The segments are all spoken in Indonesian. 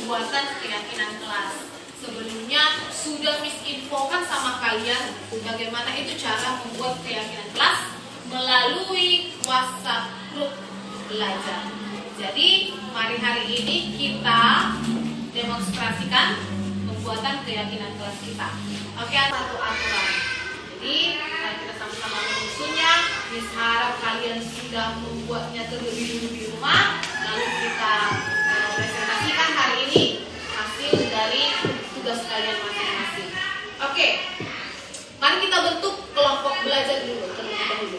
pembuatan keyakinan kelas. Sebelumnya sudah misinfokan sama kalian bagaimana itu cara membuat keyakinan kelas melalui WhatsApp grup belajar. Jadi mari hari ini kita demonstrasikan pembuatan keyakinan kelas kita. Oke, satu aturan. Jadi mari kita sama-sama menyusunnya. Miss harap kalian sudah membuatnya terlebih dulu di rumah. Lalu kita presentasikan hari ini hasil dari tugas kalian masing-masing. Oke, mari kita bentuk kelompok belajar dulu terlebih dahulu.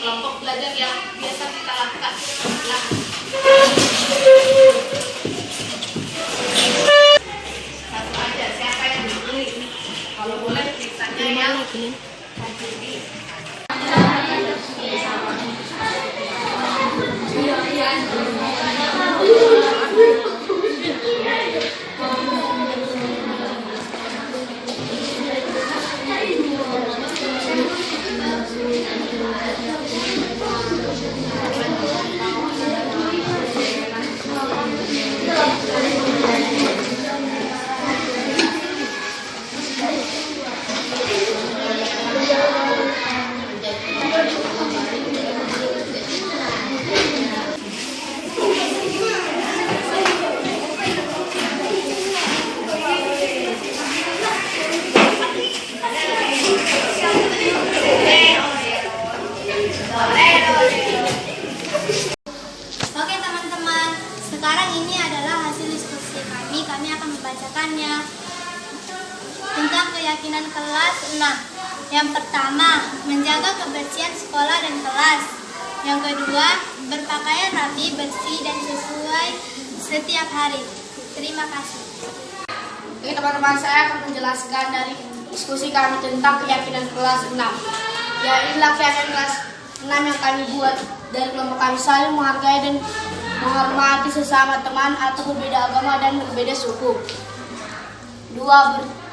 Kelompok belajar yang biasa kita lakukan. Satu aja, siapa yang dipilih? Kalau boleh tulisannya yang tentang keyakinan kelas 6. Yang pertama, menjaga kebersihan sekolah dan kelas. Yang kedua, berpakaian rapi, bersih, dan sesuai setiap hari. Terima kasih. Oke teman-teman, saya akan menjelaskan dari diskusi kami tentang keyakinan kelas 6. Ya, inilah keyakinan kelas 6 yang kami buat dari kelompok kami: saling menghargai dan menghormati sesama teman atau berbeda agama dan berbeda suku. 2.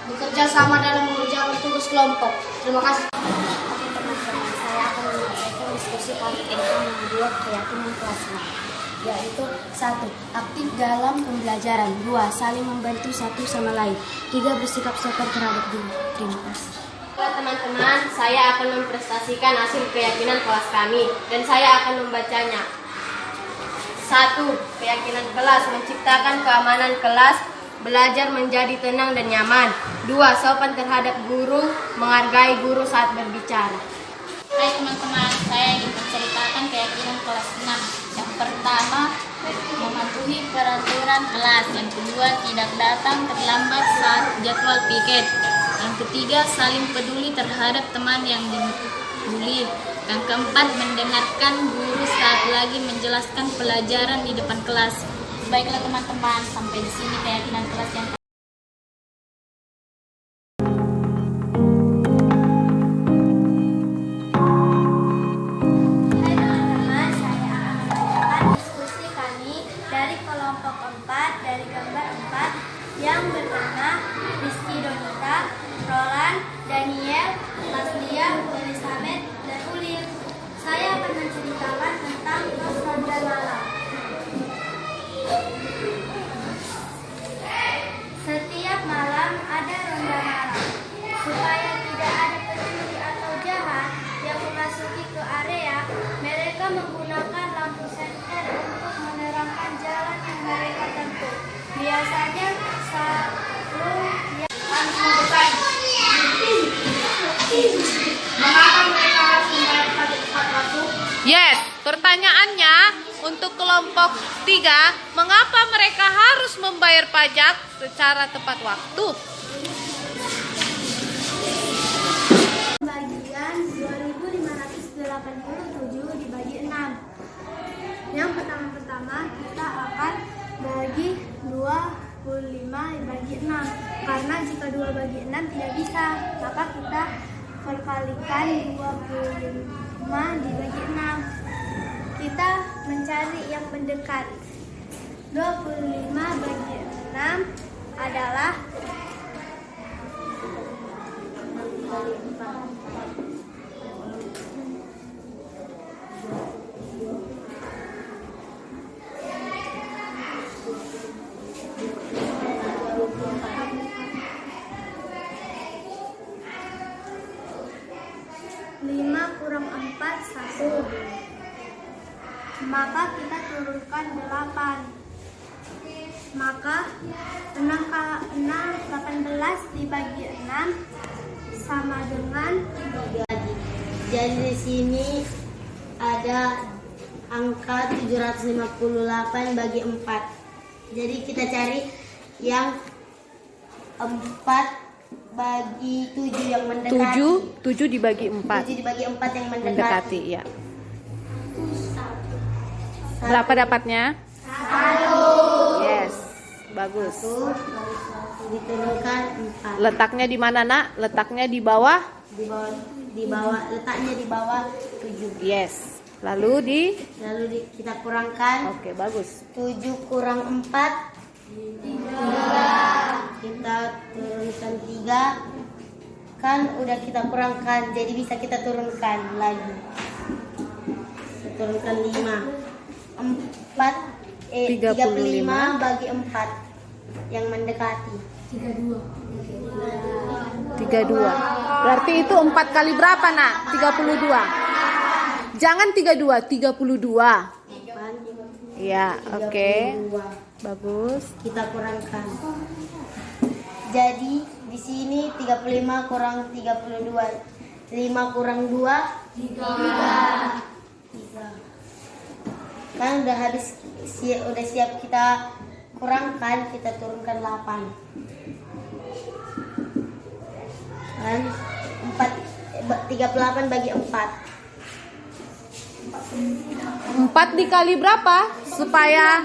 Bekerja sama dalam mengerjakan tugas kelompok. Terima kasih. Oke teman-teman, saya akan menyampaikan diskusi kami tentang membuat keyakinan kelas 6, yaitu 1. Aktif dalam pembelajaran. 2. Saling membantu satu sama lain. 3. Bersikap sopan terhadap diri. Terima kasih. Teman-teman, saya akan mempresentasikan hasil keyakinan kelas kami dan saya akan membacanya. 1. Keyakinan kelas: menciptakan keamanan kelas, belajar menjadi tenang dan nyaman. 2. Sopan terhadap guru, menghargai guru saat berbicara. Hai teman-teman, saya ingin menceritakan keyakinan kelas 6. Yang pertama, mematuhi peraturan kelas. Yang kedua, tidak datang terlambat saat jadwal piket. Yang ketiga, saling peduli terhadap teman yang dibully. Yang keempat, mendengarkan guru saat lagi menjelaskan pelajaran di depan kelas. Baiklah teman-teman, sampai di sini keyakinan kelas yang Hai teman-teman, saya akan membacakan diskusi kami dari kelompok 4 dari gambar 4 yang bernama Rizky Donita, Roland, Daniel, Maslia, Elizabeth, dan Ulil. Saya akan menceritakan tentang pos ronda malam. Setiap malam ada ronda malam. Supaya tidak ada pencuri atau jahat yang memasuki ke area, mereka menggunakan lampu senter untuk menerangkan jalan yang mereka tempuh. Biasanya selalu Mengapa mereka harus membayar pajak tepat waktu? Yes, pertanyaannya untuk kelompok 3, mengapa mereka harus membayar pajak secara tepat waktu? bagian 2587 dibagi 6. Yang pertama kita akan bagi 25 dibagi 6. Karena jika 2 bagi 6 tidak bisa, maka kita perkalikan 25 dibagi 6. Kita mencari yang mendekat. 25 bagi 6 adalah 4. 1. Maka kita turunkan 8. Maka 18 dibagi 6 sama dengan 3. Jadi di sini ada angka 758 bagi 4. Jadi kita cari yang 4 bagi 7 yang mendekati. 7 dibagi 4. 7 dibagi 4 yang mendekati. Mendekati, ya. Berapa dapatnya? 1. Yes, bagus. 1 diturunkan 4. Letaknya di mana, Nak? Letaknya di bawah? Di bawah, letaknya di bawah 7. Yes. Lalu Kita kurangkan. Oke, bagus. 7 kurang 4 kita turunkan 3. Kan udah kita kurangkan, jadi bisa kita turunkan lagi. Kita turunkan 35 bagi 4 yang mendekati. 32. Berarti itu 4 kali berapa, Nak? 32. Jangan 32, 32. Iya, oke. 32. Bagus. Kita kurangkan. Jadi di sini 35 kurang 32. 5 kurang 2 3. Kan udah habis, udah siap kita kurangkan, kita turunkan 8. Kan 38 bagi 4. 4 dikali berapa? Supaya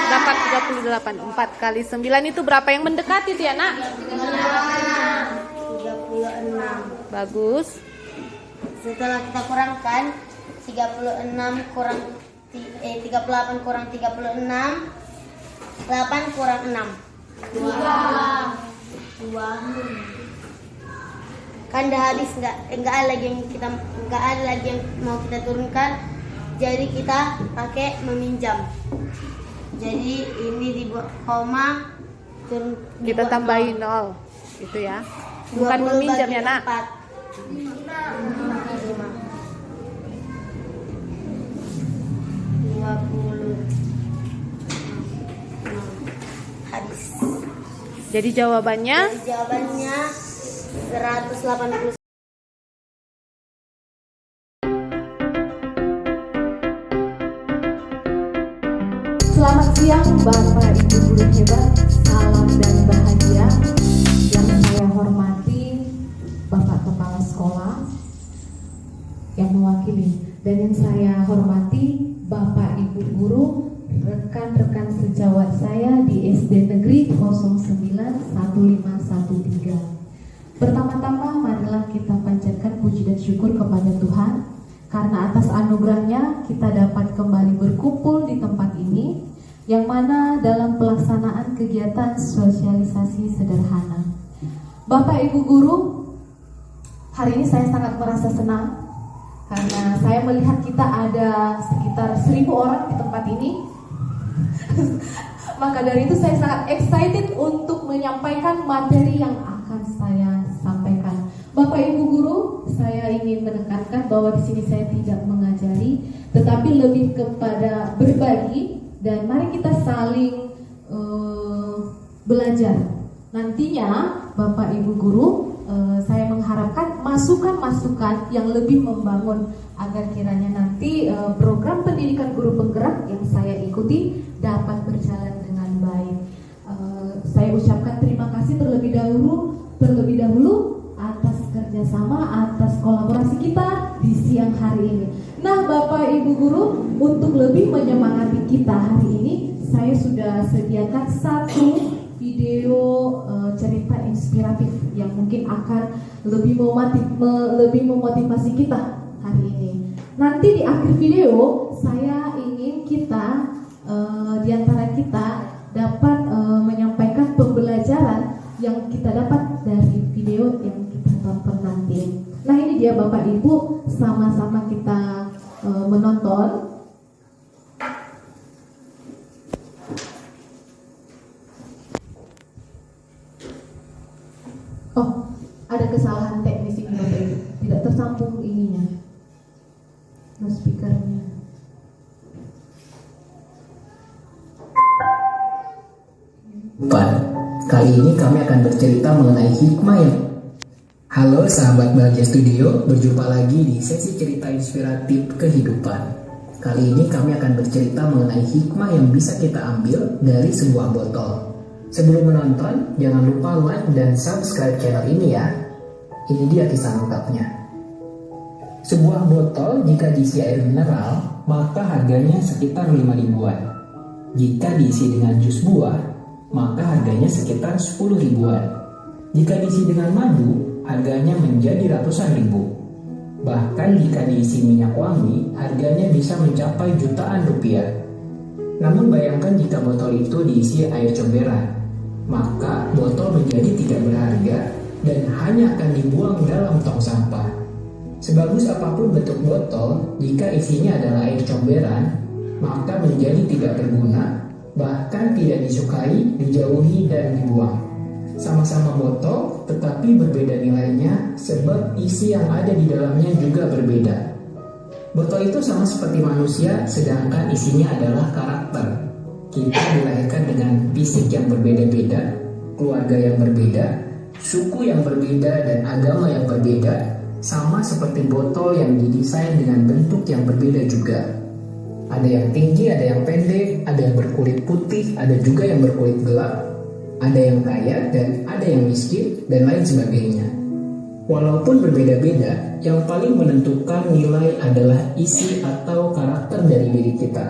dapat 38. 4 kali 9 itu berapa yang mendekati tuh ya, Nak? 36. Bagus. Setelah kita kurangkan 36 kurang 38 kurang 36, 8 kurang 6. 2. Kan udah habis, enggak ada lagi yang mau kita turunkan. Jadi kita pakai meminjam. Jadi ini dibuat koma, Kita tambahin 0. Gitu ya. Bukan meminjam ya, Nak. 20. Habis. Jadi jawabannya 180. Selamat siang Bapak Ibu guru hebat, salam dan bahagia. Yang saya hormati Bapak Kepala Sekolah yang mewakili, dan yang saya hormati Bapak Ibu guru, rekan-rekan sejawat saya di SD Negeri 091513. Pertama-tama marilah kita panjatkan puji dan syukur kepada Tuhan karena atas anugerahnya kita dapat kembali berkumpul di tempat ini, yang mana dalam pelaksanaan kegiatan sosialisasi sederhana. Bapak Ibu guru, hari ini saya sangat merasa senang karena saya melihat kita ada sekitar 1.000 orang di tempat ini. Maka dari itu saya sangat excited untuk menyampaikan materi yang akan saya sampaikan. Bapak Ibu guru, saya ingin menekankan bahwa di sini saya tidak mengajari, tetapi lebih kepada berbagi, dan mari kita saling belajar. Nantinya Bapak Ibu guru, saya mengharapkan masukan-masukan yang lebih membangun agar kiranya nanti program pendidikan guru penggerak yang saya ikuti dapat berjalan dengan baik. Saya ucapkan terima kasih terlebih dahulu atas kerjasama, atas kolaborasi kita di siang hari ini. Nah, Bapak Ibu guru, untuk lebih menyemangati kita hari ini, saya sudah sediakan satu video cerita inspiratif yang mungkin akan lebih memotivasi kita hari ini. Nanti di akhir video, saya ingin kita di antara kita dapat menyampaikan pembelajaran yang kita dapat dari video yang kita tonton nanti. Nah, ini dia Bapak Ibu, sama-sama kita menonton. Oh, ada kesalahan teknis ini Bapak Ibu, tidak tersambung ininya. Kali ini kami akan bercerita mengenai hikmah yang... Halo sahabat Bahagia Studio, berjumpa lagi di sesi cerita inspiratif kehidupan. Kali ini kami akan bercerita mengenai hikmah yang bisa kita ambil dari sebuah botol. Sebelum menonton, jangan lupa like dan subscribe channel ini ya. Ini dia kisah lengkapnya. Sebuah botol jika diisi air mineral, maka harganya sekitar 5 ribuan. Jika diisi dengan jus buah, maka harganya sekitar 10 ribuan. Jika diisi dengan madu, harganya menjadi ratusan ribu. Bahkan jika diisi minyak wangi, harganya bisa mencapai jutaan rupiah. Namun bayangkan jika botol itu diisi air comberan, maka botol menjadi tidak berharga dan hanya akan dibuang dalam tong sampah. Sebagus apapun bentuk botol, jika isinya adalah air comberan, maka menjadi tidak berguna, bahkan tidak disukai, dijauhi, dan dibuang. Sama-sama botol, tetapi berbeda nilainya sebab isi yang ada di dalamnya juga berbeda. Botol itu sama seperti manusia, sedangkan isinya adalah karakter. Kita dilahirkan dengan fisik yang berbeda-beda, keluarga yang berbeda, suku yang berbeda, dan agama yang berbeda, sama seperti botol yang didesain dengan bentuk yang berbeda juga. Ada yang tinggi, ada yang pendek, ada yang berkulit putih, ada juga yang berkulit gelap, ada yang kaya dan ada yang miskin, dan lain sebagainya. Walaupun berbeda-beda, yang paling menentukan nilai adalah isi atau karakter dari diri kita.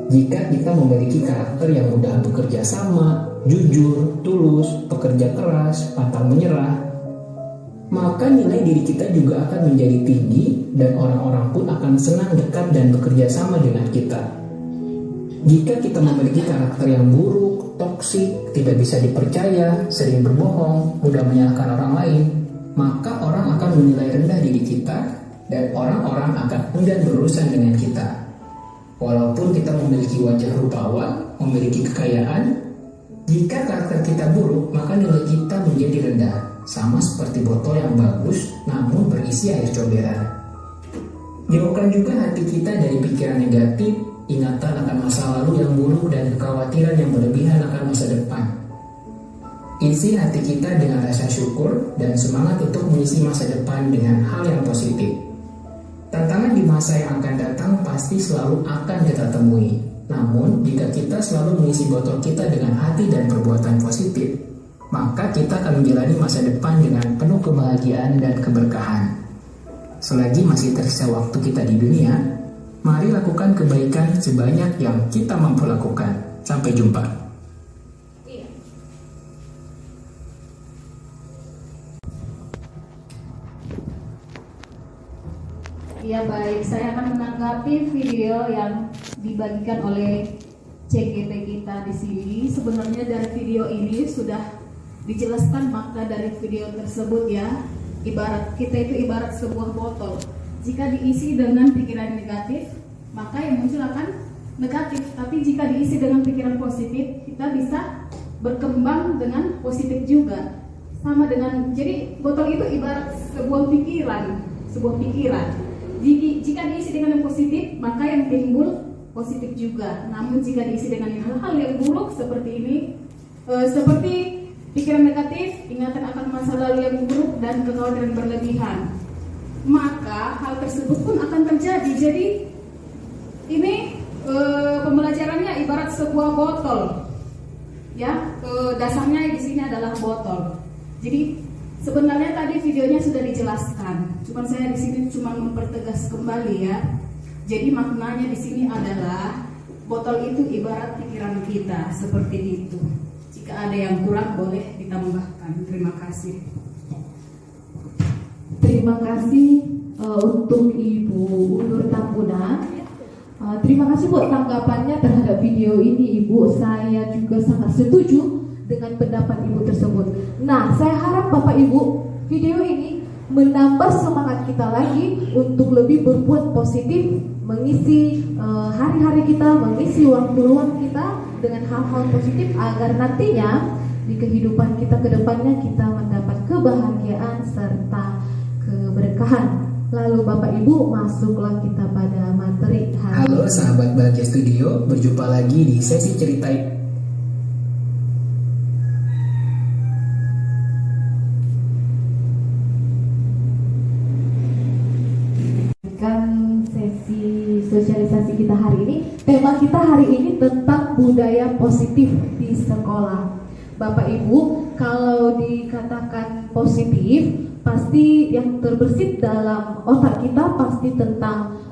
Jika kita memiliki karakter yang mudah bekerja sama, jujur, tulus, pekerja keras, pantang menyerah, maka nilai diri kita juga akan menjadi tinggi dan orang-orang pun akan senang dekat dan bekerja sama dengan kita. Jika kita memiliki karakter yang buruk, toksik, tidak bisa dipercaya, sering berbohong, mudah menyalahkan orang lain, maka orang akan menilai rendah diri kita dan orang-orang akan enggan berurusan dengan kita. Walaupun kita memiliki wajah rupawan, memiliki kekayaan, jika karakter kita buruk, maka nilai kita menjadi rendah, sama seperti botol yang bagus namun berisi air comberan. Jauhkan juga hati kita dari pikiran negatif, ingatan akan masa lalu yang buruk, dan kekhawatiran yang berlebihan akan masa depan. Isi hati kita dengan rasa syukur dan semangat untuk mengisi masa depan dengan hal yang positif. Tantangan di masa yang akan datang pasti selalu akan kita temui. Namun, jika kita selalu mengisi botol kita dengan hati dan perbuatan positif, maka kita akan menjalani masa depan dengan penuh kebahagiaan dan keberkahan. Selagi masih tersisa waktu kita di dunia, mari lakukan kebaikan sebanyak yang kita mampu lakukan. Sampai jumpa. Ya baik, saya akan menanggapi video yang dibagikan oleh CGP kita di sini. Sebenarnya dari video ini sudah dijelaskan makna dari video tersebut ya. Ibarat kita itu ibarat sebuah botol. Jika diisi dengan pikiran negatif, maka yang muncul akan negatif. Tapi jika diisi dengan pikiran positif, kita bisa berkembang dengan positif juga. Sama dengan, jadi botol itu ibarat sebuah pikiran. Jika diisi dengan yang positif, maka yang timbul positif juga. Namun jika diisi dengan hal-hal yang buruk seperti ini, seperti pikiran negatif, ingatan akan masa lalu yang buruk, dan kekhawatiran berlebihan, maka hal tersebut pun akan terjadi. Jadi ini pembelajarannya ibarat sebuah botol, ya. Dasarnya di sini adalah botol. Jadi sebenarnya tadi videonya sudah dijelaskan, cuman saya di sini cuma mempertegas kembali ya. Jadi maknanya di sini adalah botol itu ibarat pikiran kita, seperti itu. Jika ada yang kurang boleh ditambahkan. Terima kasih. Terima kasih untuk Ibu Nur Tambuna. Terima kasih buat tanggapannya terhadap video ini, Ibu. Saya juga sangat setuju dengan pendapat Ibu tersebut. Nah, saya harap Bapak Ibu, video ini menambah semangat kita lagi untuk lebih berbuat positif, mengisi hari-hari kita, mengisi waktu luang kita dengan hal-hal positif agar nantinya di kehidupan kita ke depannya kita mendapat kebahagiaan serta keberkahan. Lalu Bapak Ibu, masuklah kita pada materi hari. Halo sahabat Bahagia Studio, berjumpa lagi di sesi cerita. sosialisasi kita hari ini. Tema kita hari ini tentang budaya positif di sekolah. Bapak Ibu, kalau dikatakan positif, pasti yang terbersit dalam otak kita pasti tentang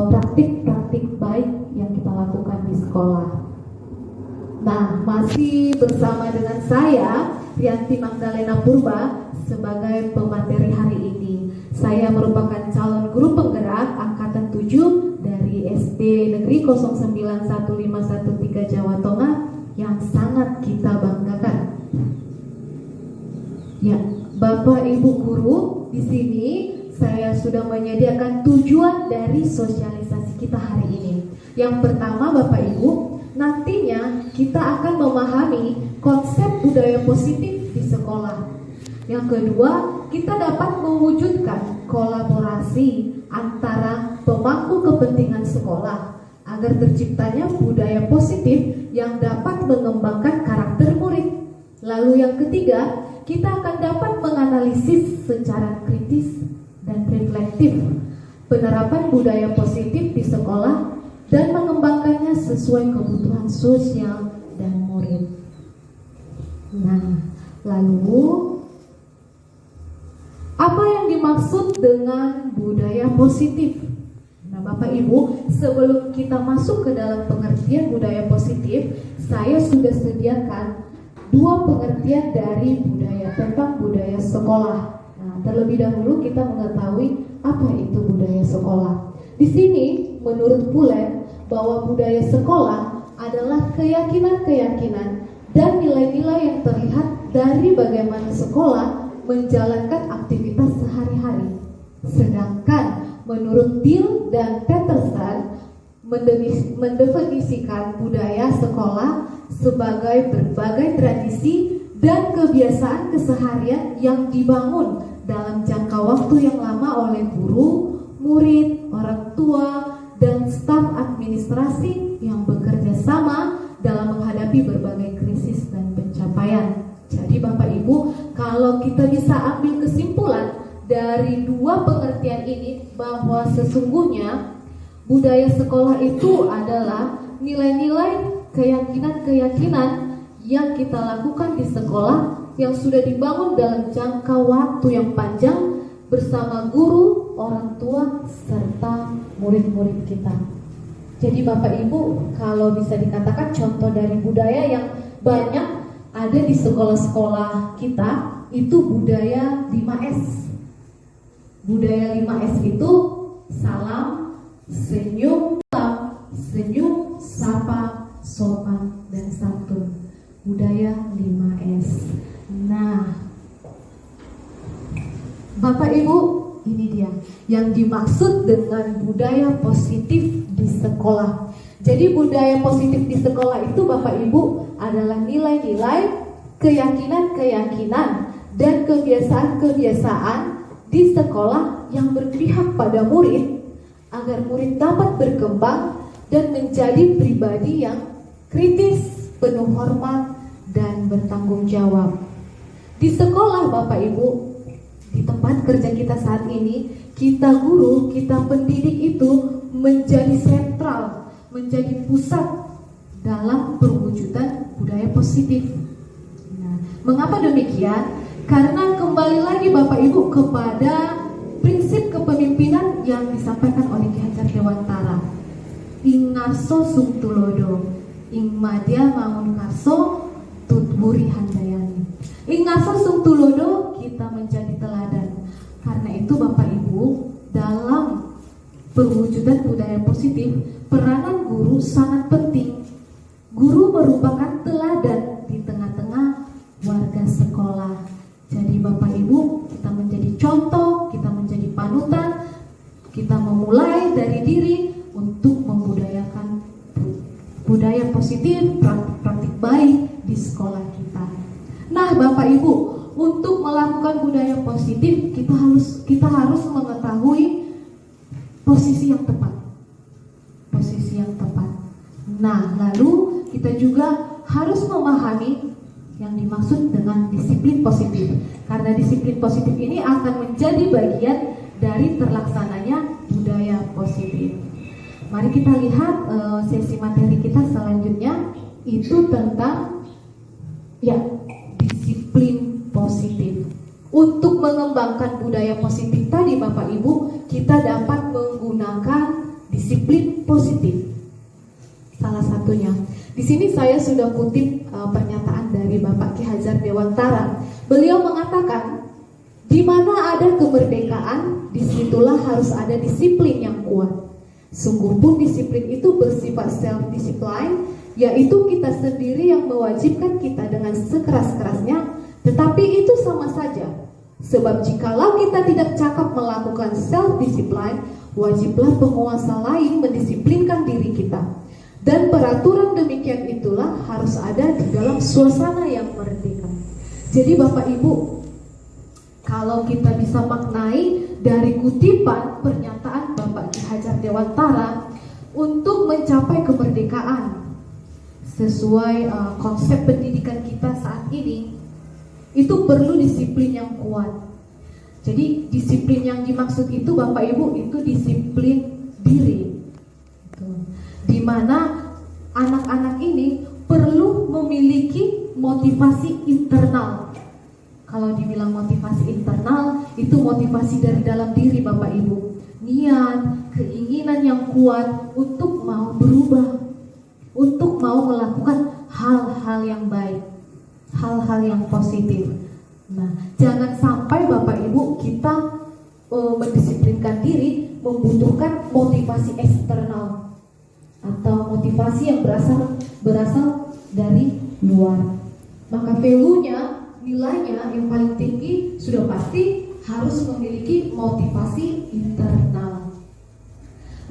praktik-praktik baik yang kita lakukan di sekolah. Nah, masih bersama dengan saya, Rianti Magdalena Purba, sebagai pemateri hari ini. Saya merupakan calon guru penggerak Angkatan 7 dari SD Negeri 091513 Jawa Tengah yang sangat kita banggakan. Ya, Bapak Ibu guru, di sini saya sudah menyediakan tujuan dari sosialisasi kita hari ini. Yang pertama, Bapak Ibu, nantinya kita akan memahami konsep budaya positif di sekolah. Yang kedua, kita dapat mewujudkan kolaborasi antara pemangku kepentingan sekolah agar terciptanya budaya positif yang dapat mengembangkan karakter murid. Lalu yang ketiga, kita akan dapat menganalisis secara kritis dan reflektif penerapan budaya positif di sekolah dan mengembangkannya sesuai kebutuhan sosial dan murid. Nah, lalu apa yang dimaksud dengan budaya positif? Nah, Bapak Ibu, sebelum kita masuk ke dalam pengertian budaya positif, saya sudah sediakan dua pengertian dari budaya tentang budaya sekolah. Nah, terlebih dahulu kita mengetahui apa itu budaya sekolah. Di sini, menurut Pulen, bahwa budaya sekolah adalah keyakinan-keyakinan dan nilai-nilai yang terlihat dari bagaimana sekolah menjalankan aktivitas sehari-hari. Sedangkan menurut Dill dan Peterson mendefinisikan budaya sekolah sebagai berbagai tradisi dan kebiasaan keseharian yang dibangun dalam jangka waktu yang lama oleh guru, murid, orang tua, dan staf administrasi yang bekerja sama dalam menghadapi berbagai krisis dan pencapaian. Jadi Bapak Ibu, kalau kita bisa ambil kesimpulan dari dua pengertian ini bahwa sesungguhnya budaya sekolah itu adalah nilai-nilai keyakinan-keyakinan yang kita lakukan di sekolah yang sudah dibangun dalam jangka waktu yang panjang bersama guru, orang tua, serta murid-murid kita. Jadi Bapak Ibu, kalau bisa dikatakan contoh dari budaya yang banyak ada di sekolah-sekolah kita itu budaya 5S. Budaya 5S itu salam, senyum, sapa, sopan, dan santun. Budaya 5S. Nah, Bapak Ibu, ini dia yang dimaksud dengan budaya positif di sekolah. Jadi budaya positif di sekolah itu Bapak Ibu adalah nilai-nilai, keyakinan-keyakinan, dan kebiasaan-kebiasaan di sekolah yang berpihak pada murid agar murid dapat berkembang dan menjadi pribadi yang kritis, penuh hormat, dan bertanggung jawab. Di sekolah Bapak Ibu, di tempat kerja kita saat ini, kita guru, kita pendidik itu menjadi sentral, menjadi pusat dalam perwujudan budaya positif. Nah, mengapa demikian? Karena kembali lagi Bapak Ibu kepada prinsip kepemimpinan yang disampaikan oleh Ki Hajar Dewantara. Ing ngarso sung tulodo, ing madya mangun karso tutburi handayani. Ing ngarso sung tulodo, kita menjadi teladan. Karena itu Bapak Ibu, dalam perwujudan budaya positif, peranan guru sangat penting. Guru merupakan teladan di tengah-tengah warga sekolah. Jadi Bapak Ibu, kita menjadi contoh, kita menjadi panutan, kita memulai dari diri untuk membudayakan budaya positif, praktik baik di sekolah kita. Nah Bapak Ibu, untuk melakukan budaya positif kita harus mengetahui posisi yang tepat. Posisi yang tepat. Nah, lalu kita juga harus memahami yang dimaksud dengan disiplin positif. Karena disiplin positif ini akan menjadi bagian dari terlaksananya budaya positif. Mari kita lihat sesi materi kita selanjutnya itu tentang ya disiplin positif. Untuk mengembangkan budaya positif tadi Bapak Ibu, kita dapat menggunakan disiplin positif. Salah satunya. Di sini saya sudah kutip pernyataan dari Bapak Ki Hajar Dewantara. Beliau mengatakan, di mana ada kemerdekaan, disitulah harus ada disiplin yang kuat. Sungguh pun disiplin itu bersifat self-discipline, yaitu kita sendiri yang mewajibkan kita dengan sekeras-kerasnya, tetapi itu sama saja. Sebab jikalau kita tidak cakap melakukan self-discipline, wajiblah penguasa lain mendisiplinkan diri kita. Dan peraturan demikian itulah harus ada di dalam suasana yang merdeka. Jadi Bapak Ibu, kalau kita bisa maknai dari kutipan pernyataan Bapak Ki Hajar Dewantara untuk mencapai kemerdekaan sesuai konsep pendidikan kita saat ini, itu perlu disiplin yang kuat. Jadi disiplin yang dimaksud itu Bapak Ibu itu disiplin diri, di mana anak-anak ini perlu memiliki motivasi internal. Kalau dibilang motivasi internal, itu motivasi dari dalam diri Bapak Ibu. Niat, keinginan yang kuat untuk mau berubah, untuk mau melakukan hal-hal yang baik, hal-hal yang positif. Nah, jangan sampai Bapak Ibu kita mendisiplinkan diri membutuhkan motivasi eksternal atau motivasi yang berasal dari luar. Maka value-nya, nilainya yang paling tinggi sudah pasti harus memiliki motivasi internal.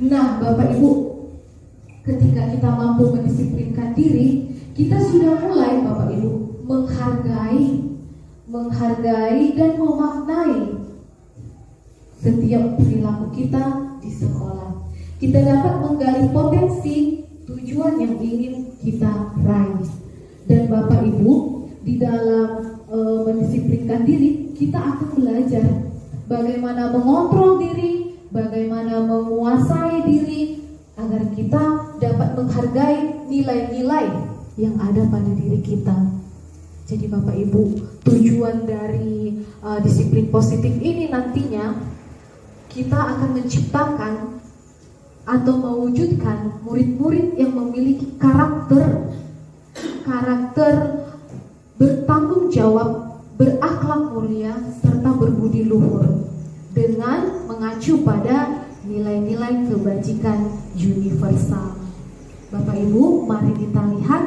Nah, Bapak Ibu, ketika kita mampu mendisiplinkan diri, kita sudah mulai Bapak Ibu menghargai dan memaknai setiap perilaku kita di sekolah. Kita dapat menggali potensi tujuan yang ingin kita raih. Dan Bapak Ibu, di dalam mendisiplinkan diri, kita akan belajar bagaimana mengontrol diri, bagaimana menguasai diri, agar kita dapat menghargai nilai-nilai yang ada pada diri kita. Jadi Bapak Ibu, tujuan dari disiplin positif ini nantinya kita akan menciptakan atau mewujudkan murid-murid yang memiliki karakter bertanggung jawab, berakhlak mulia, serta berbudi luhur dengan mengacu pada nilai-nilai kebajikan universal. Bapak Ibu, mari kita lihat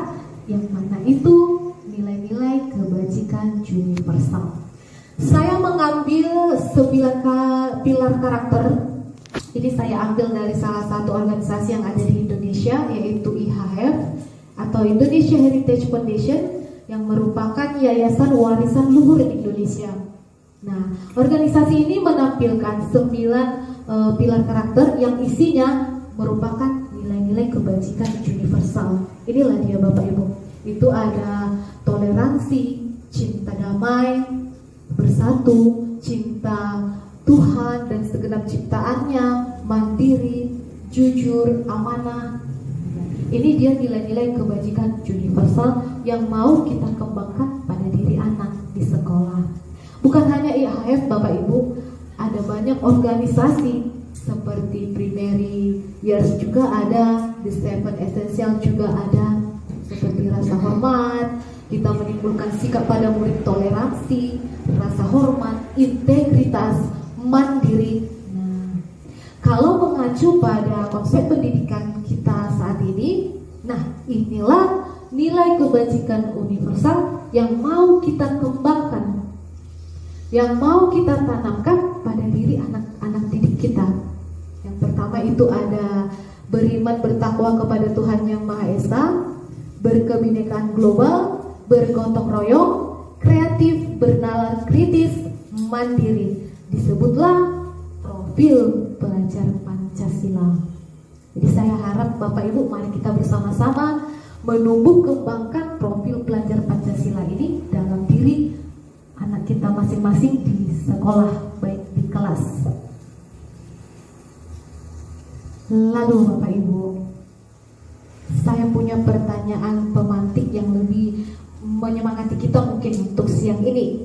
yang mana itu nilai-nilai kebajikan universal. Saya mengambil 9 pilar karakter. Ini saya ambil dari salah satu organisasi yang ada di Indonesia, yaitu IHF atau Indonesia Heritage Foundation, yang merupakan yayasan warisan luhur Indonesia. Nah, organisasi ini menampilkan 9 pilar karakter yang isinya merupakan nilai-nilai kebajikan universal. Inilah dia Bapak Ibu. Itu ada toleransi, cinta damai, bersatu, cinta Tuhan dan segenap ciptaannya, mandiri, jujur, amanah. Ini dia nilai-nilai kebajikan universal yang mau kita kembangkan pada diri anak di sekolah. Bukan hanya IHF Bapak Ibu, ada banyak organisasi seperti Primary Years juga ada, The Seven Essential juga ada, seperti rasa hormat, kita menimbulkan sikap pada murid toleransi, rasa hormat, integritas, mandiri. Nah, kalau mengacu pada konsep pendidikan kita saat ini, nah inilah nilai kebajikan universal yang mau kita kembangkan, yang mau kita tanamkan pada diri anak-anak didik kita. Yang pertama itu ada beriman bertakwa kepada Tuhan Yang Maha Esa, berkebinekaan global, bergotong royong, kreatif, bernalar kritis, mandiri. Disebutlah profil pelajar Pancasila. Jadi saya harap Bapak Ibu, mari kita bersama-sama menumbuh kembangkan profil pelajar Pancasila ini dalam diri anak kita masing-masing di sekolah, baik di kelas. Lalu Bapak Ibu, saya punya pertanyaan pemantik yang lebih menyemangati kita mungkin untuk siang ini.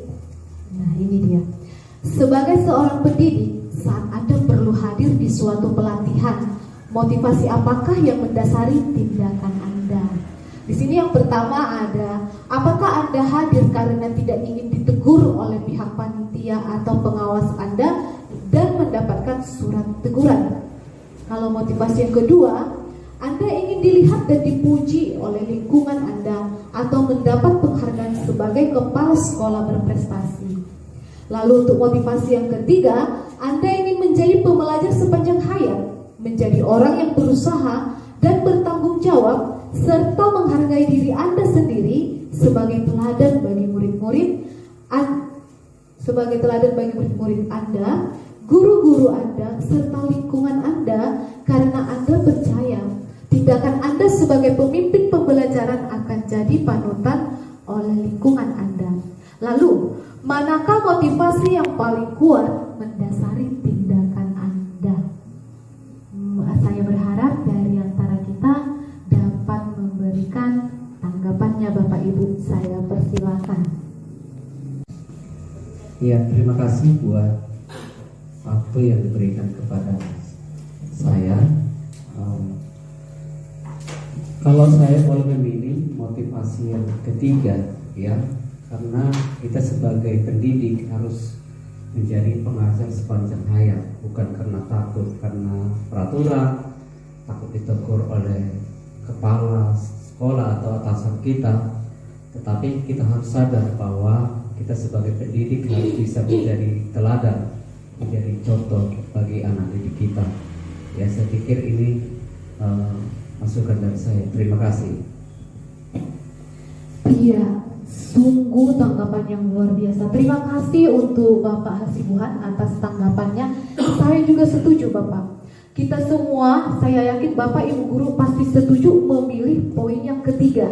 Nah ini dia. Sebagai seorang pendidik, saat Anda perlu hadir di suatu pelatihan, motivasi apakah yang mendasari tindakan Anda? Di sini yang pertama ada, apakah Anda hadir karena tidak ingin ditegur oleh pihak panitia atau pengawas Anda dan mendapatkan surat teguran? Kalau motivasi yang kedua, Anda ingin dilihat dan dipuji oleh lingkungan Anda atau mendapat penghargaan sebagai kepala sekolah berprestasi. Lalu untuk motivasi yang ketiga, Anda ingin menjadi pembelajar sepanjang hayat, menjadi orang yang berusaha dan bertanggung jawab, serta menghargai diri Anda sendiri sebagai teladan bagi murid-murid Anda, guru-guru Anda, serta lingkungan Anda, karena Anda percaya tindakan Anda sebagai pemimpin pembelajaran akan jadi panutan oleh lingkungan Anda. Lalu, manakah motivasi yang paling kuat mendasari tindakan Anda? Saya berharap dari antara kita dapat memberikan tanggapannya Bapak Ibu. Saya persilakan. Ya, terima kasih buat waktu yang diberikan kepada saya. Kalau saya boleh memilih motivasi yang ketiga, ya, karena kita sebagai pendidik harus menjadi pengajar sepanjang hayat, bukan karena takut karena peraturan, takut ditegur oleh kepala sekolah atau atasan kita, tetapi kita harus sadar bahwa kita sebagai pendidik harus bisa menjadi teladan, menjadi contoh bagi anak didik kita. Ya, saya pikir ini masukan dari saya. Terima kasih. Iya, sungguh tanggapan yang luar biasa. Terima kasih untuk Bapak Hasibuan atas tanggapannya. Saya juga setuju Bapak. Kita semua, saya yakin Bapak Ibu Guru pasti setuju memilih poin yang ketiga.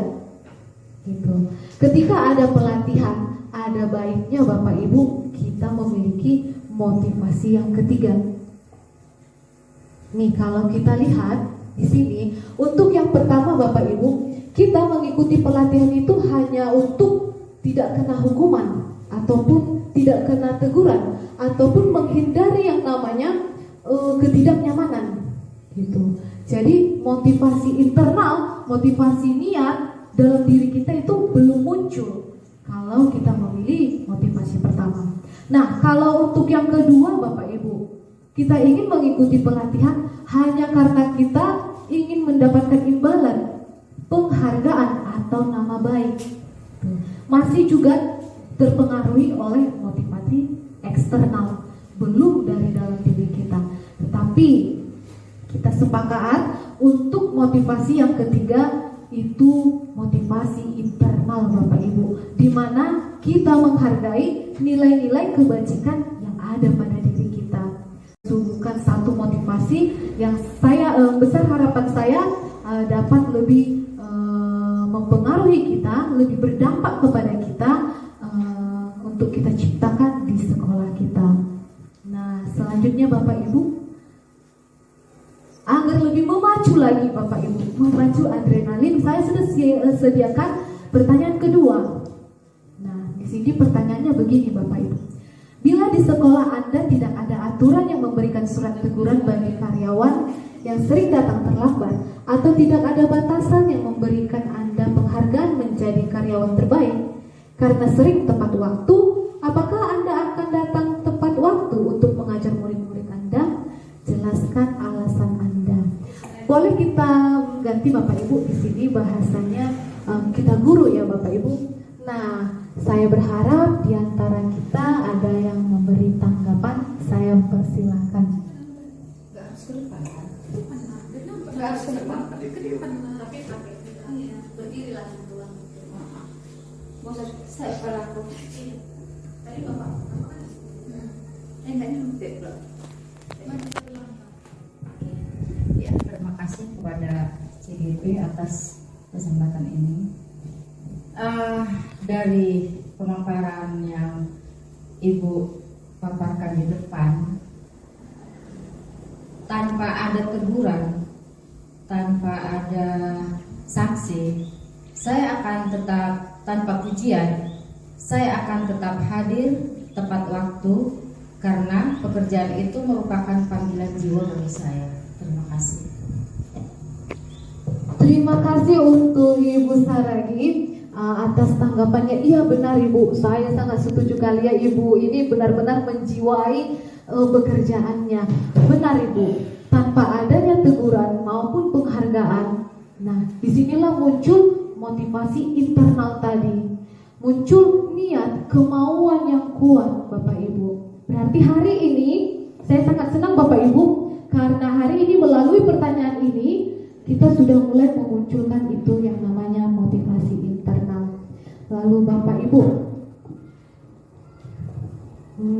Gitu. Ketika ada pelatihan, ada baiknya Bapak Ibu kita memiliki motivasi yang ketiga. Nih kalau kita lihat di sini, untuk yang pertama Bapak Ibu, kita mengikuti pelatihan itu hanya untuk tidak kena hukuman ataupun tidak kena teguran ataupun menghindari yang namanya ketidaknyamanan gitu. Jadi motivasi internal, motivasi niat dalam diri kita itu belum muncul kalau kita memilih motivasi pertama. Nah, kalau untuk yang kedua Bapak Ibu, kita ingin mengikuti pelatihan hanya karena kita ingin mendapatkan imbalan, penghargaan atau nama baik. Masih juga terpengaruhi oleh motivasi eksternal, belum dari dalam diri kita. Tetapi kita sepakat untuk motivasi yang ketiga itu motivasi internal Bapak Ibu, di mana kita menghargai nilai-nilai kebajikan yang ada pada diri kita. Bukan satu motivasi yang saya besar harapan saya dapat lebih mempengaruhi kita, lebih berdampak kepada kita untuk kita ciptakan di sekolah kita. Nah, selanjutnya Bapak Ibu, agar lebih memacu lagi Bapak Ibu, memacu adrenalin, saya sudah sediakan pertanyaan kedua. Nah, di sini pertanyaannya begini Bapak Ibu. Bila di sekolah Anda tidak ada aturan yang memberikan surat teguran bagi karyawan yang sering datang terlambat, atau tidak ada batasan yang memberikan Anda penghargaan menjadi karyawan terbaik karena sering tepat waktu, apakah Anda akan datang tepat waktu untuk mengajar murid-murid Anda? Jelaskan alasan Anda. Boleh kita ganti Bapak Ibu, di sini bahasanya kita guru ya Bapak Ibu. Nah, saya berharap di antara kita ada yang memberi tanggapan. Saya persilahkan. Nggak harus ke depan. Nggak harus ke depan. Ke depan. Tapi berdirilah tuan. Mau saya pelaku. Tadi Bapak. Enggak nyampe loh. Ya, terima kasih kepada CGP atas kesempatan ini. Dari pemaparan yang Ibu paparkan di depan, tanpa ada teguran, tanpa ada sanksi, saya akan tetap tanpa pujian, saya akan tetap hadir tepat waktu karena pekerjaan itu merupakan panggilan jiwa bagi saya. Terima kasih. Terima kasih untuk Ibu Saragi atas tanggapannya. Iya benar Ibu, saya sangat setuju kali ya Ibu. Ini benar-benar menjiwai pekerjaannya. Benar Ibu, tanpa adanya teguran maupun penghargaan, nah disinilah muncul motivasi internal tadi, muncul niat, kemauan yang kuat Bapak Ibu. Berarti hari ini saya sangat senang Bapak Ibu, karena hari ini melalui pertanyaan ini kita sudah mulai memunculkan itu yang namanya motivasi internal. Lalu Bapak Ibu,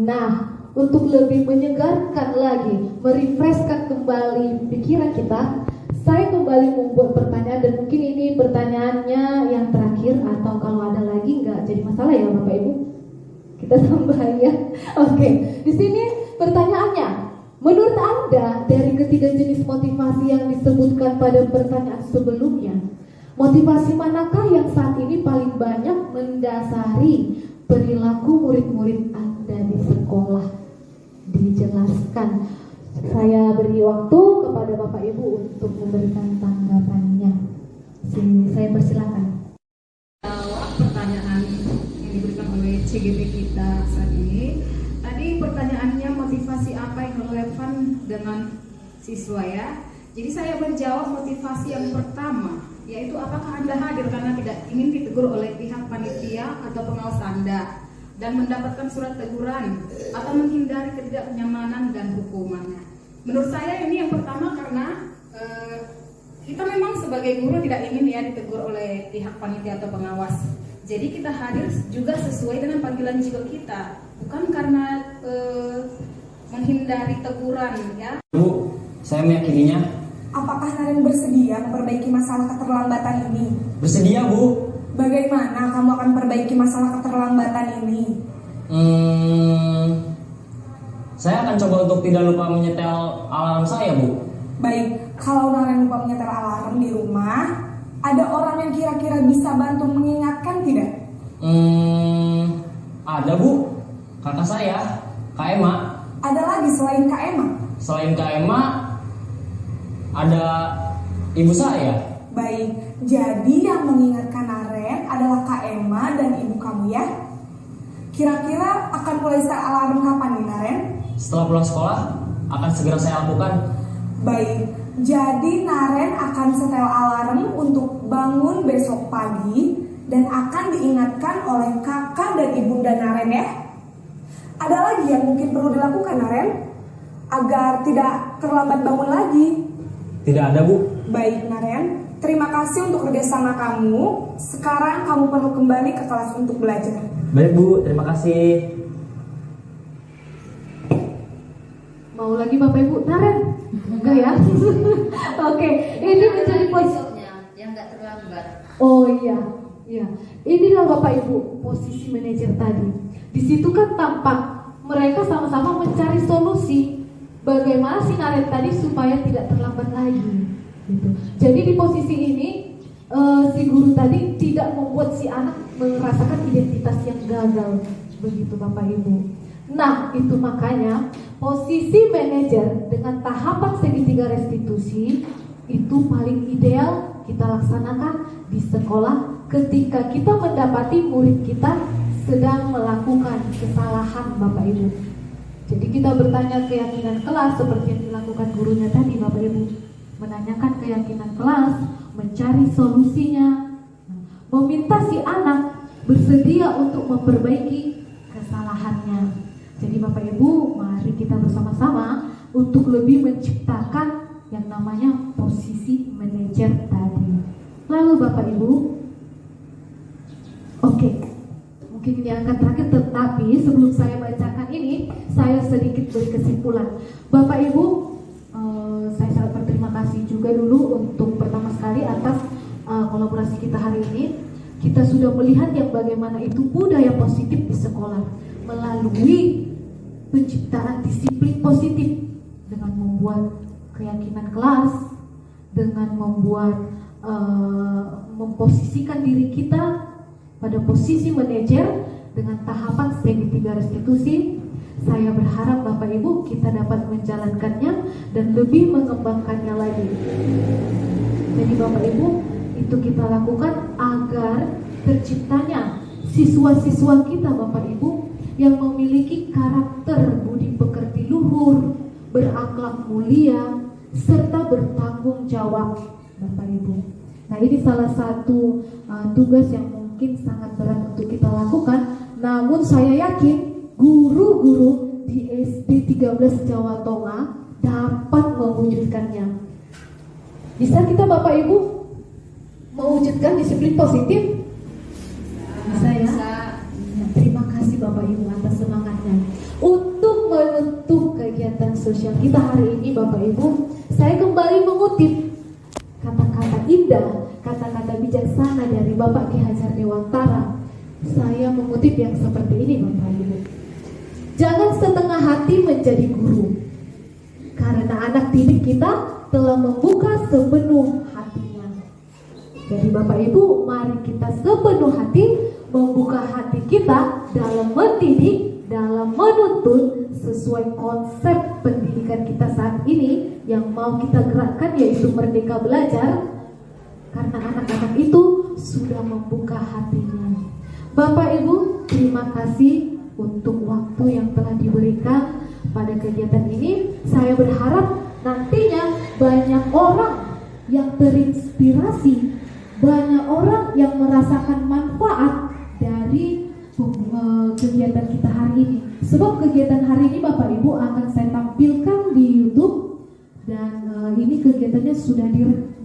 nah untuk lebih menyegarkan lagi, merefreshkan kembali pikiran kita, saya kembali membuat pertanyaan, dan mungkin ini pertanyaannya yang terakhir, atau kalau ada lagi nggak jadi masalah ya Bapak Ibu, kita tambah ya. Oke, di sini pertanyaannya, menurut Anda dari ketiga jenis motivasi yang disebutkan pada pertanyaan sebelumnya, motivasi manakah yang saat ini paling banyak mendasari perilaku murid-murid Anda di sekolah? Dijelaskan. Saya beri waktu kepada Bapak Ibu untuk memberikan tanggapannya. Saya persilakan. Jawab pertanyaan yang diberikan oleh CGP kita saat ini. Tadi pertanyaannya motivasi apa yang relevan dengan siswa ya. Jadi saya menjawab motivasi yang pertama, yaitu apakah Anda hadir karena tidak ingin ditegur oleh pihak panitia atau pengawas Anda dan mendapatkan surat teguran, atau menghindari ketidaknyamanan dan hukumannya. Menurut saya ini yang pertama, karena kita memang sebagai guru tidak ingin ya ditegur oleh pihak panitia atau pengawas. Jadi kita hadir juga sesuai dengan panggilan jiwa kita, bukan karena menghindari teguran ya. Bu, saya meyakininya. Apakah Naren bersedia memperbaiki masalah keterlambatan ini? Bersedia, Bu. Bagaimana kamu akan perbaiki masalah keterlambatan ini? Saya akan coba untuk tidak lupa menyetel alarm saya, Bu. Baik, kalau Naren lupa menyetel alarm di rumah, ada orang yang kira-kira bisa bantu mengingatkan tidak? Ada, Bu. Kakak saya, Kak Emma. Ada lagi selain Kak Emma? Selain Kak Emma, ada ibu saya. Baik, jadi yang mengingatkan Naren adalah Kak Emma dan ibu kamu ya? Kira-kira akan mulai setel alarm kapan nih Naren? Setelah pulang sekolah, akan segera saya lakukan. Baik, jadi Naren akan setel alarm untuk bangun besok pagi dan akan diingatkan oleh kakak dan ibunda Naren ya? Ada lagi yang mungkin perlu dilakukan Naren? Agar tidak terlambat bangun lagi? Tidak ada, Bu. Baik Naren, terima kasih untuk kerjasama kamu. Sekarang kamu perlu kembali ke kelas untuk belajar. Baik Bu, terima kasih. Mau lagi Bapak Ibu? Naren? Enggak ya? Oke, ini menjadi posisi yang nggak terlambat. Oh iya, iya. Inilah Bapak Ibu posisi manajer tadi. Di situ kan tampak mereka sama-sama mencari solusi. Bagaimana si Naren tadi supaya tidak terlambat lagi. Gitu. Jadi di posisi ini si guru tadi tidak membuat si anak merasakan identitas yang gagal, begitu Bapak Ibu. Nah itu makanya posisi manajer dengan tahapan segitiga restitusi itu paling ideal kita laksanakan di sekolah ketika kita mendapati murid kita sedang melakukan kesalahan Bapak Ibu. Jadi kita bertanya keyakinan kelas seperti yang dilakukan gurunya tadi Bapak Ibu. Menanyakan keyakinan kelas, mencari solusinya, meminta si anak bersedia untuk memperbaiki kesalahannya. Jadi Bapak Ibu, mari kita bersama-sama untuk lebih menciptakan yang namanya posisi manajer tadi. Lalu Bapak Ibu, oke, mungkin ini akan terakhir, tetapi sebelum saya bacakan ini, saya sedikit beri kesimpulan. Bapak Ibu, saya sangat berterima kasih juga dulu untuk pertama sekali atas kolaborasi kita hari ini. Kita sudah melihat yang bagaimana itu budaya positif di sekolah melalui penciptaan disiplin positif dengan membuat keyakinan kelas, dengan memposisikan diri kita pada posisi manajer dengan tahapan strategi 3 restitusi. Saya berharap Bapak Ibu kita dapat menjalankannya dan lebih mengembangkannya lagi. Jadi Bapak Ibu, itu kita lakukan agar terciptanya siswa-siswa kita Bapak Ibu yang memiliki karakter budi pekerti luhur, berakhlak mulia, serta bertanggung jawab Bapak Ibu. Nah, ini salah satu tugas yang mungkin sangat berat untuk kita lakukan. Namun saya yakin guru-guru di SD 13 Jawa Tengah dapat mewujudkannya. Bisa kita Bapak Ibu mewujudkan disiplin positif? Bisa ya? Terima kasih Bapak Ibu atas semangatnya. Untuk menutup kegiatan sosial kita hari ini Bapak Ibu, saya kembali mengutip kata-kata indah, kata-kata bijaksana dari Bapak Ki Hajar Dewantara. Saya mengutip yang seperti ini Bapak Ibu. Jangan setengah hati menjadi guru, karena anak didik kita telah membuka sepenuh hatinya. Jadi Bapak Ibu, mari kita sepenuh hati membuka hati kita dalam mendidik, dalam menuntun sesuai konsep pendidikan kita saat ini yang mau kita gerakkan, yaitu Merdeka Belajar, karena anak-anak itu sudah membuka hatinya. Bapak Ibu, terima kasih untuk waktu yang telah diberikan pada kegiatan ini. Saya berharap nantinya banyak orang yang terinspirasi, banyak orang yang merasakan manfaat dari kegiatan kita hari ini. Sebab kegiatan hari ini Bapak Ibu akan saya tampilkan di YouTube, dan ini kegiatannya sudah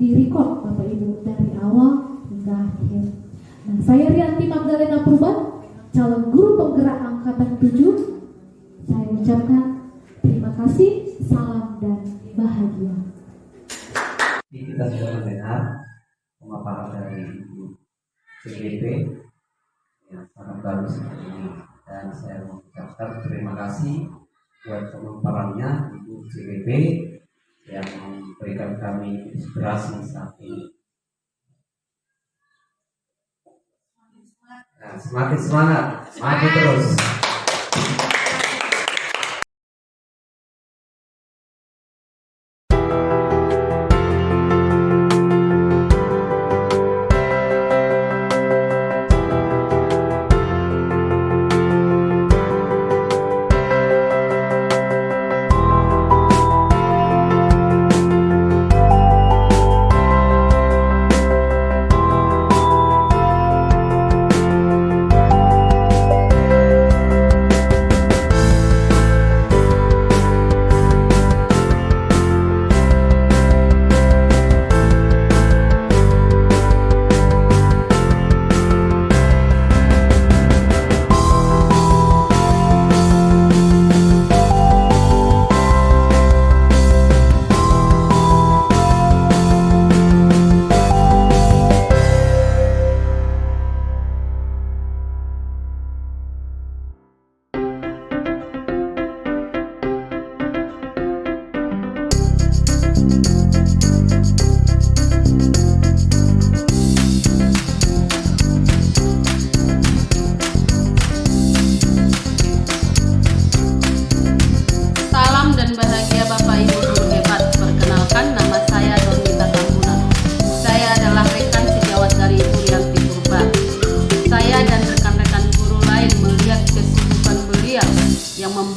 direkod Bapak Ibu dari awal hingga akhir. Nah, saya Rianti Magdalena Purban, calon guru penggerak angkatan 7. Saya ucapkan terima kasih, salam dan bahagia. Kita sudah mendengar pemaparan dari Ibu CGP yang sangat bagus ini, dan saya mengucapkan terima kasih buat pemaparannya Ibu CGP yang memberikan kami inspirasi saat ini. Nah, semakin semangat, maju terus.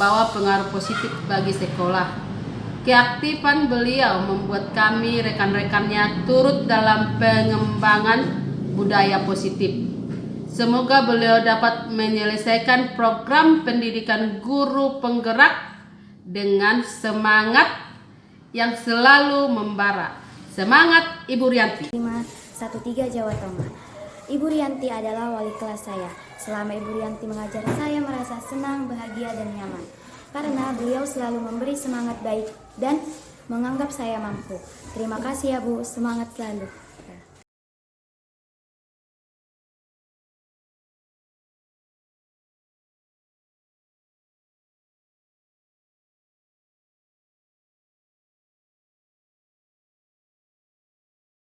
membawa pengaruh positif bagi sekolah. Keaktifan beliau membuat kami rekan-rekannya turut dalam pengembangan budaya positif. Semoga beliau dapat menyelesaikan program pendidikan guru penggerak dengan semangat yang selalu membara. Semangat Ibu Rianti. 13 Jawa Tengah. Ibu Rianti adalah wali kelas saya. Selama Ibu Rianti mengajar, saya merasa senang, bahagia, dan nyaman. Karena beliau selalu memberi semangat baik dan menganggap saya mampu. Terima kasih ya Bu, semangat selalu.